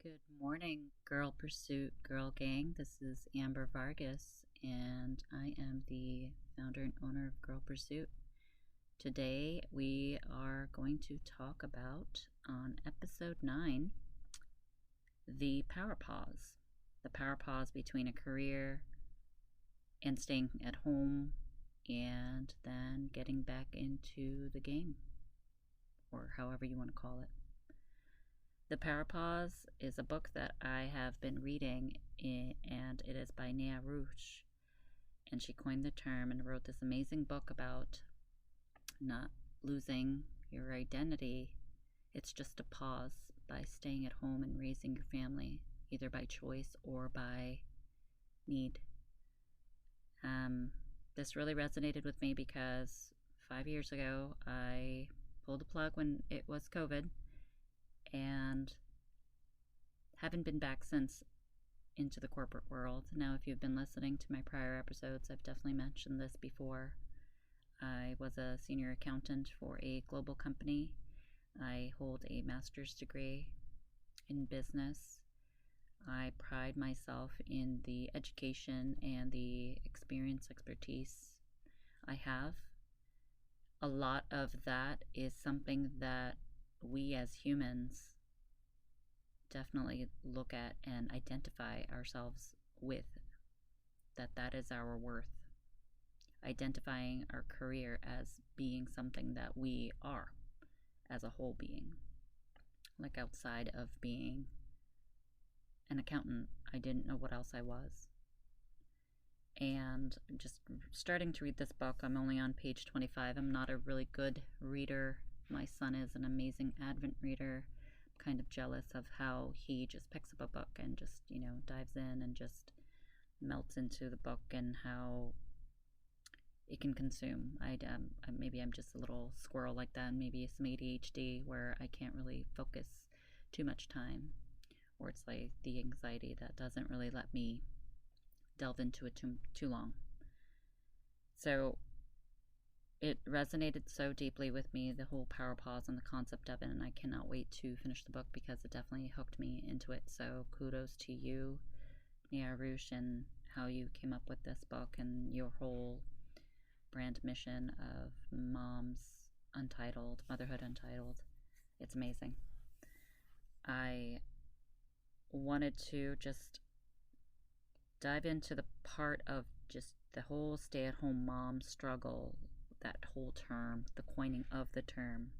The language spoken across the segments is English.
Good morning, Girl Pursuit Girl Gang. This is Amber Vargas, and I am the founder and owner of Girl Pursuit. Today, we are going to talk about, on episode 9, the power pause. The power pause between a career and staying at home and then getting back into the game, or however you want to call it. The Power Pause is a book that I have been reading, and it is by Nia Rush. And she coined the term and wrote this amazing book about not losing your identity. It's just a pause by staying at home and raising your family, either by choice or by need. This really resonated with me because 5 years ago, I pulled the plug when it was COVID and haven't been back since into the corporate world. Now, if you've been listening to my prior episodes, I've definitely mentioned this before. I was a senior accountant for a global company. I hold a master's degree in business. I pride myself in the education and the expertise I have. A lot of that is something that we as humans definitely look at and identify ourselves with, that is our worth. Identifying our career as being something that we are as a whole being. Like outside of being an accountant, I didn't know what else I was. And just starting to read this book, I'm only on page 25. I'm not a really good reader. My son is an amazing Advent reader. I'm kind of jealous of how he just picks up a book and just, dives in and just melts into the book and how it can consume. Maybe I'm just a little squirrel like that, and maybe some ADHD where I can't really focus too much time, or it's like the anxiety that doesn't really let me delve into it too long. So it resonated so deeply with me, the whole power pause and the concept of it, and I cannot wait to finish the book because it definitely hooked me into it. So kudos to you, Nia Rush, and how you came up with this book and your whole brand mission of Motherhood Untitled. It's amazing. I wanted to just dive into the part of just the whole stay-at-home mom struggle, that whole term, the coining of the term.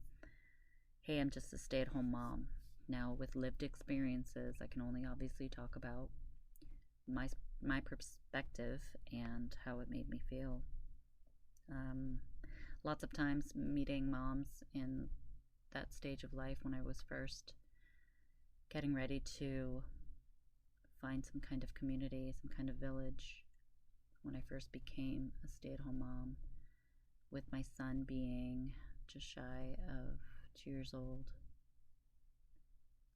Hey, I'm just a stay-at-home mom. Now, with lived experiences, I can only obviously talk about my perspective and how it made me feel. Lots of times meeting moms in that stage of life when I was first getting ready to find some kind of community, some kind of village, when I first became a stay-at-home mom, with my son being just shy of 2 years old.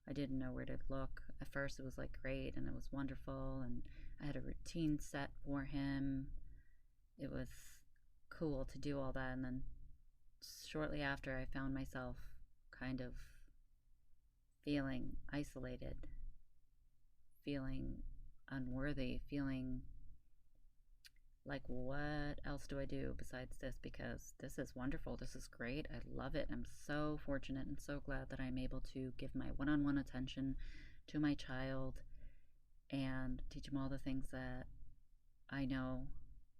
I didn't know where to look. At first it was like great and it was wonderful, and I had a routine set for him. It was cool to do all that, and then shortly after I found myself kind of feeling isolated, feeling unworthy, feeling like, what else do I do besides this? Because this is wonderful. This is great. I love it. I'm so fortunate and so glad that I'm able to give my one-on-one attention to my child and teach him all the things that I know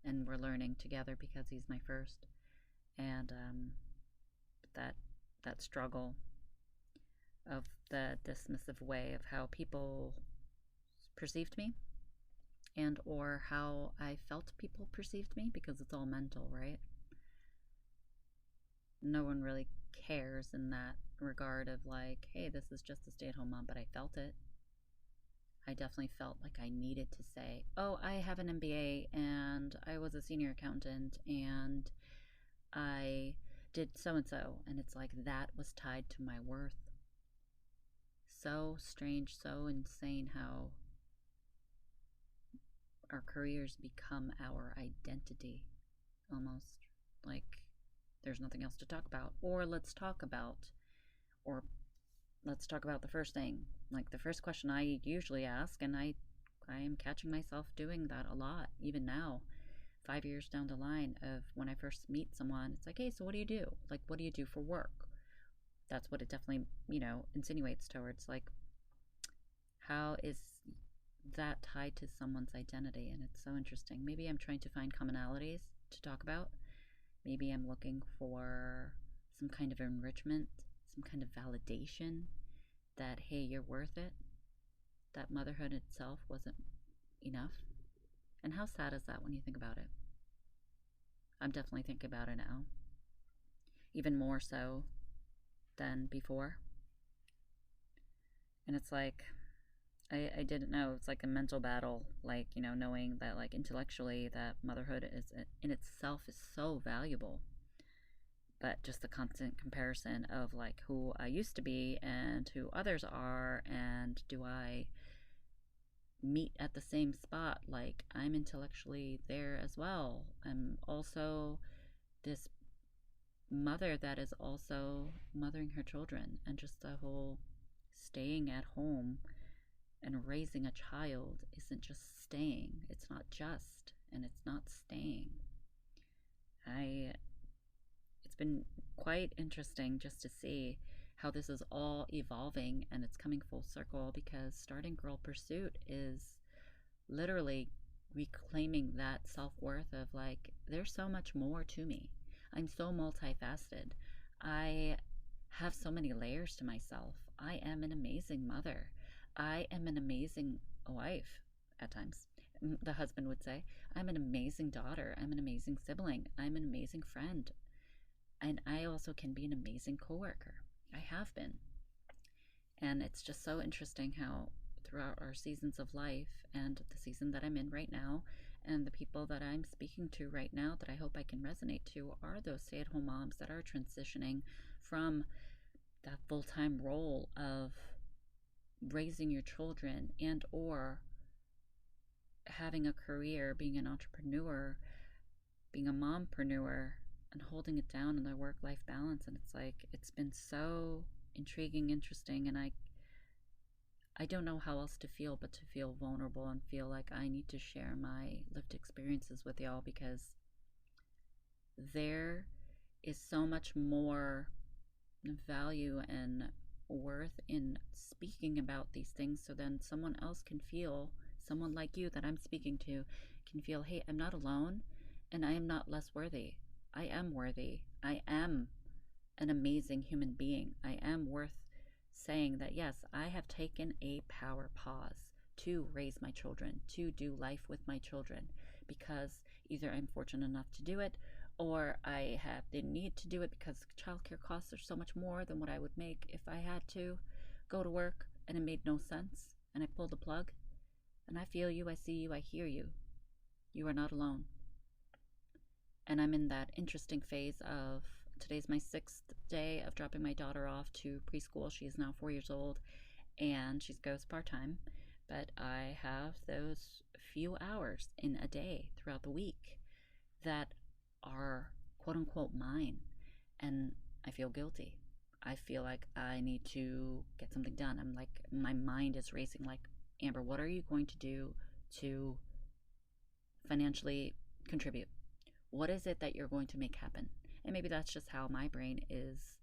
and we're learning together because he's my first. And that struggle of the dismissive way of how people perceived me, and or how I felt people perceived me, because it's all mental, right? No one really cares in that regard of like, hey, this is just a stay-at-home mom, but I felt it. I definitely felt like I needed to say, oh, I have an MBA and I was a senior accountant and I did so-and-so, and it's like that was tied to my worth. So strange, so insane how our careers become our identity, almost like there's nothing else to talk about. Or let's talk about the first thing, Like the first question I usually ask, and I am catching myself doing that a lot, even now, 5 years down the line of when I first meet someone. It's like, hey, so what do you do? Like, what do you do for work? That's what it definitely, insinuates towards. Like, how is that tied to someone's identity? And it's so interesting. Maybe I'm trying to find commonalities to talk about. Maybe I'm looking for some kind of enrichment, some kind of validation that, hey, you're worth it, that motherhood itself wasn't enough. And how sad is that when you think about it? I'm definitely thinking about it now, even more so than before. And it's like, I didn't know. It's like a mental battle, like, knowing that, like, intellectually, that motherhood is in itself is so valuable. But just the constant comparison of, like, who I used to be and who others are, and do I meet at the same spot? Like, I'm intellectually there as well. I'm also this mother that is also mothering her children, and just the whole staying at home and raising a child isn't just staying. It's not just, and it's not staying. It's been quite interesting just to see how this is all evolving, and it's coming full circle, because starting Girl Pursuit is literally reclaiming that self-worth of, like, there's so much more to me. I'm so multifaceted. I have so many layers to myself. I am an amazing mother. I am an amazing wife at times. The husband would say, I'm an amazing daughter. I'm an amazing sibling. I'm an amazing friend. And I also can be an amazing coworker. I have been. And it's just so interesting how throughout our seasons of life, and the season that I'm in right now, and the people that I'm speaking to right now that I hope I can resonate to, are those stay-at-home moms that are transitioning from that full-time role of raising your children and or having a career, being an entrepreneur, being a mompreneur, and holding it down in their work-life balance. And it's like, it's been so intriguing, interesting, and I don't know how else to feel but to feel vulnerable and feel like I need to share my lived experiences with y'all, because there is so much more value and worth in speaking about these things, so then someone else can feel, someone like you that I'm speaking to can feel, hey, I'm not alone, and I am not less worthy. I am worthy. I am an amazing human being. I am worth saying that, yes, I have taken a power pause to raise my children, to do life with my children, because either I'm fortunate enough to do it, or I have the need to do it because childcare costs are so much more than what I would make if I had to go to work, and it made no sense, and I pulled the plug. And I feel you, I see you, I hear you. You are not alone. And I'm in that interesting phase of, today's my 6th day of dropping my daughter off to preschool. She is now 4 years old, and she goes part-time, but I have those few hours in a day throughout the week that are quote-unquote mine, and I feel guilty. I feel like I need to get something done. I'm like, my mind is racing, like, Amber, what are you going to do to financially contribute? What is it that you're going to make happen? And maybe that's just how my brain is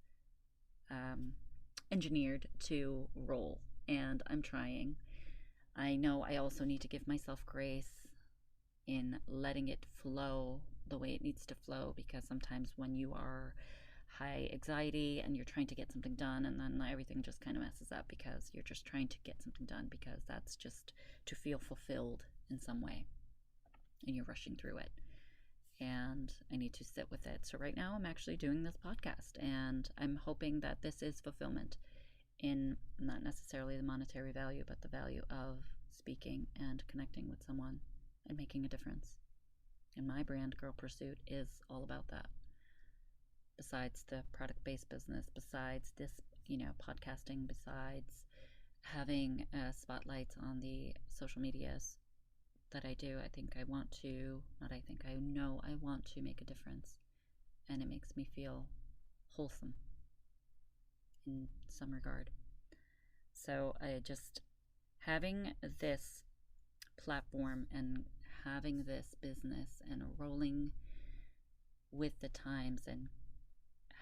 engineered to roll, and I'm trying. I know I also need to give myself grace in letting it flow the way it needs to flow, because sometimes when you are high anxiety and you're trying to get something done, and then everything just kind of messes up because you're just trying to get something done, because that's just to feel fulfilled in some way, and you're rushing through it. And I need to sit with it. So right now I'm actually doing this podcast, and I'm hoping that this is fulfillment in not necessarily the monetary value, but the value of speaking and connecting with someone and making a difference. And my brand, Girl Pursuit, is all about that. Besides the product-based business, besides this, podcasting, besides having spotlights on the social medias that I do, I know I want to make a difference. And it makes me feel wholesome in some regard. So I just, having this platform and having this business and rolling with the times and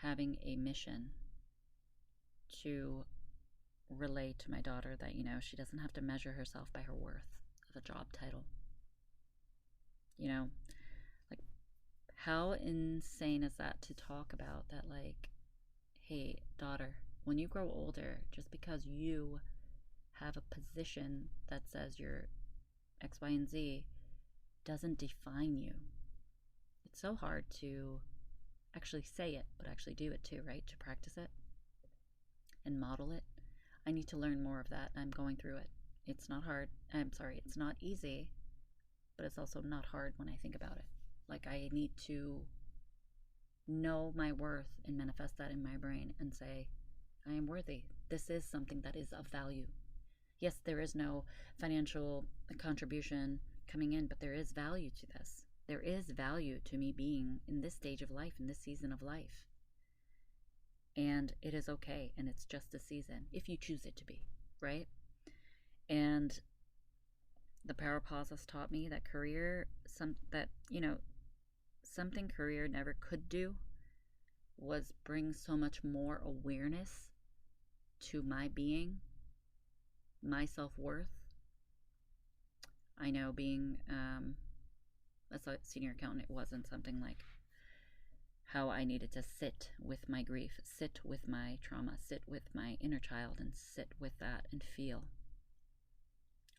having a mission to relay to my daughter that, she doesn't have to measure herself by her worth of a job title. Like, how insane is that to talk about that, like, hey, daughter, when you grow older, just because you have a position that says you're X, Y, and Z doesn't define you. It's so hard to actually say it, but actually do it too, right? To practice it and model it. I need to learn more of that. I'm going through it. It's not hard. It's not easy, but it's also not hard when I think about it. Like, I need to know my worth and manifest that in my brain and say, I am worthy. This is something that is of value. Yes, there is no financial contribution coming in, but there is value to this. There is value to me being in this stage of life, in this season of life. And it is okay, and it's just a season, if you choose it to be, right? And the Power of Pause has taught me that something career never could do was bring so much more awareness to my being, my self-worth. I know being a senior accountant, it wasn't something like how I needed to sit with my grief, sit with my trauma, sit with my inner child, and sit with that and feel.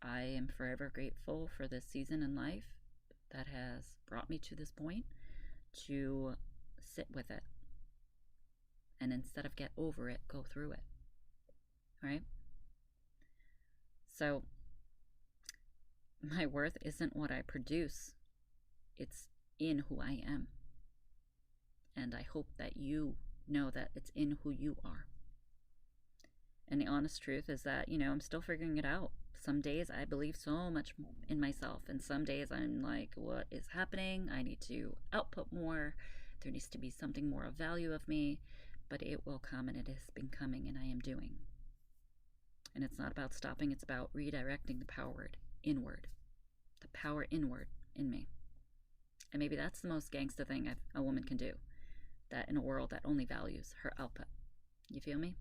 I am forever grateful for this season in life that has brought me to this point to sit with it. And instead of get over it, go through it. Right? So, my worth isn't what I produce. It's in who I am. And I hope that you know that it's in who you are. And the honest truth is that, I'm still figuring it out. Some days I believe so much in myself, and some days I'm like, what is happening? I need to output more. There needs to be something more of value of me, but it will come, and it has been coming, and I am doing. And it's not about stopping, it's about redirecting the power inward. The power inward in me. And maybe that's the most gangsta thing a woman can do. That in a world that only values her output. You feel me?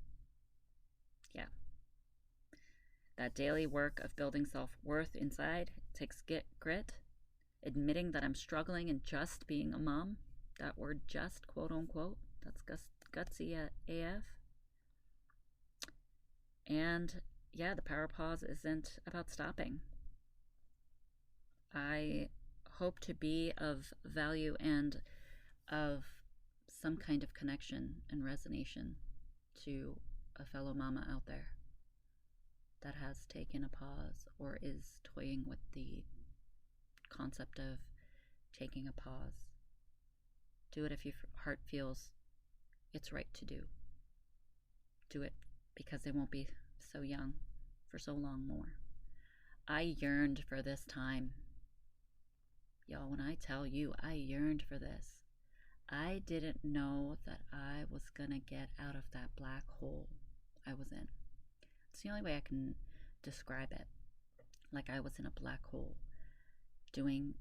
Yeah. That daily work of building self-worth inside takes grit. Admitting that I'm struggling and just being a mom. That word just, quote unquote. That's gutsy AF. And yeah, the Power Pause isn't about stopping. I hope to be of value and of some kind of connection and resonation to a fellow mama out there that has taken a pause or is toying with the concept of taking a pause. Do it if your heart feels it's right to do. Do it because they won't be so young for so long more. I yearned for this time. Y'all, when I tell you I yearned for this, I didn't know that I was gonna get out of that black hole I was in. It's the only way I can describe it. Like I was in a black hole, doing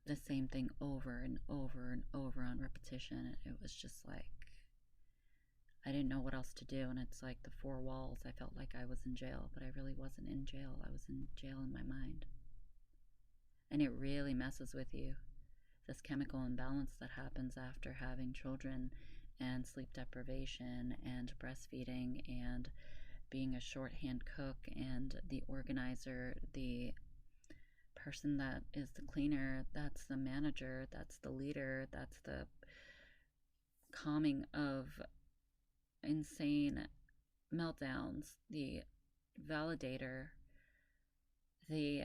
the same thing over and over and over on repetition. It was just like, I didn't know what else to do. And it's like the four walls. I felt like I was in jail, but I really wasn't in jail. I was in jail in my mind. And it really messes with you. This chemical imbalance that happens after having children and sleep deprivation and breastfeeding and being a shorthand cook and the organizer, the person that is the cleaner, that's the manager, that's the leader, that's the calming of insane meltdowns, the validator, the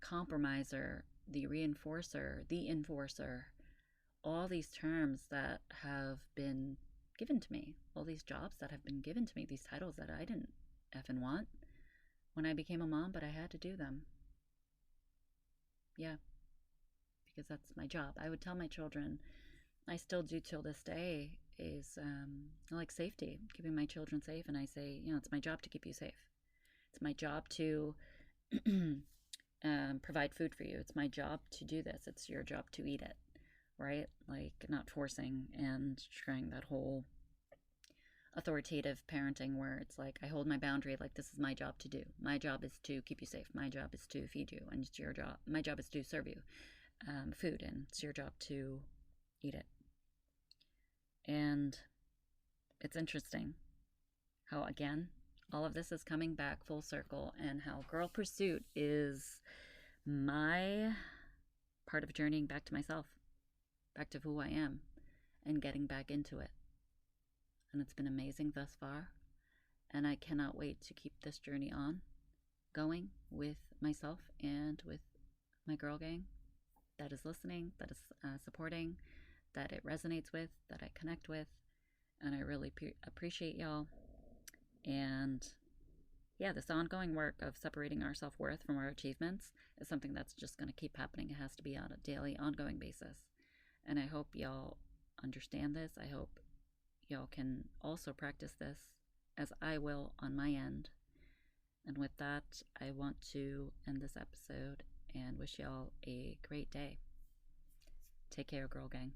compromiser, the reinforcer, the enforcer, all these terms that have been given to me, all these jobs that have been given to me, these titles that I didn't effing want when I became a mom, but I had to do them. Yeah, because that's my job. I would tell my children, I still do till this day, is like safety, keeping my children safe. And I say, it's my job to keep you safe. It's my job to provide food for you. It's my job to do this. It's your job to eat it, right? Like, not forcing and trying that whole authoritative parenting where it's like I hold my boundary, like this is my job to do. My job is to keep you safe. My job is to feed you, and it's your job. My job is to serve you food, and it's your job to eat it. And it's interesting how, again, all of this is coming back full circle, and how Girl Pursuit is my part of journeying back to myself, back to who I am, and getting back into it. And it's been amazing thus far, and I cannot wait to keep this journey on going with myself and with my girl gang that is listening, that is supporting, that it resonates with, that I connect with. And I really appreciate y'all. And yeah, this ongoing work of separating our self-worth from our achievements is something that's just going to keep happening. It has to be on a daily, ongoing basis. And I hope y'all understand this. I hope y'all can also practice this as I will on my end. And with that, I want to end this episode and wish y'all a great day. Take care, Girl Gang.